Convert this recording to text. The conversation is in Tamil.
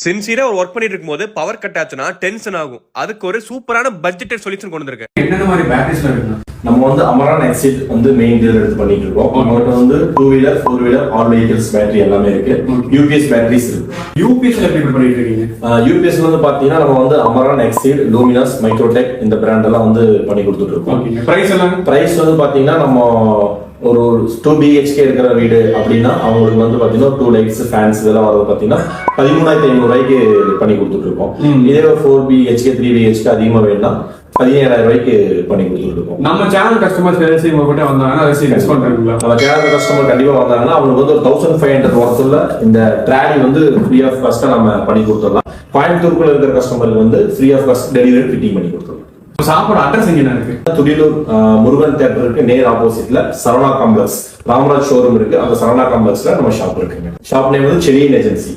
சின்சியரா ஒரு ஒர்க் பண்ணிட்டு இருக்கும்போது பவர் கட் ஆச்சுன்னா டென்ஷன் ஆகும். அதுக்கு ஒரு சூப்பரான பட்ஜெட்டட் சொல்யூஷன் கொண்டு வந்திருக்கேன். என்னென்ன மாதிரி பேட்டரிஸ்ல இருக்கு? நம்ம வந்து அமரான் எக்ஸிட் வந்து மெயின் டீலர் எடுத்து பண்ணிட்டு இருக்கோம். நம்மகிட்ட வந்து 2 wheeler 4 wheeler all vehicles battery எல்லாமே இருக்கு. யூபிஎஸ் பேட்டரிஸ் இருக்கு. யூபிஎஸ்ல எப்படி பண்ணிட்டு இருக்கீங்க? யூபிஎஸ்ல வந்து பாத்தீங்கன்னா நம்ம வந்து அமரான் எக்ஸிட், லூமினஸ், மைக்ரோடெக் இந்த பிராண்ட் எல்லாம் வந்து பண்ணி கொடுத்துட்டு இருக்கோம். பிரைஸ் எல்லாம் பிரைஸ் வந்து பாத்தீங்கன்னா நம்ம ஒரு 2 BHK இருக்கிற வீடு அப்படின்னா அவங்களுக்கு வந்து பாத்தீங்கன்னா 2 லைட்ஸ் ஃபேன்ஸ் இதெல்லாம் வரது பாத்தீங்கன்னா 13,500 ரூபாய்க்கு பண்ணி கொடுத்துட்டு இருக்கோம். இதே ஒரு 4 BHK 3 BHK அதிகமா வேணும்னா 17,000 ரூபாய்க்கு பண்ணி கொடுத்துட்டு இருக்கோம். நம்ம சேனல் கஸ்டமர்ஸ் ஏதாச்சும் உங்ககிட்ட வந்தாங்கன்னா ஏதாச்சும் டிஸ்கவுண்ட் இருக்குங்களா? நம்ம சேனல் கஸ்டமர் கண்டிப்பா வந்தாங்கன்னா அவங்களுக்கு வந்து ஒரு 1500 ஒர்த்துல இந்த ட்ராலி வந்து ஃப்ரீ ஆஃப் காஸ்டா நம்ம பண்ணி கொடுத்துடலாம். கோயம்புத்தூருக்குள்ள இருக்கிற கஸ்டமருக்கு வந்து free of cost delivery fitting பண்ணி கொடுத்துடலாம். சாப்பாடு அட்ரஸ் எங்க இருக்கு? துடிலூர் முருகன் தியேட்டர் இருக்கு, நேர் ஆப்போசிட்ல சரவணா காம்ப்ளெக்ஸ் ராமராஜ் ஷோரூம் இருக்கு. அந்த சரவணா காம்ப்ளெக்ஸ்ல நம்ம ஷாப் இருக்குங்க. ஷாப் நேம் வந்து செலியன் ஏஜென்சி.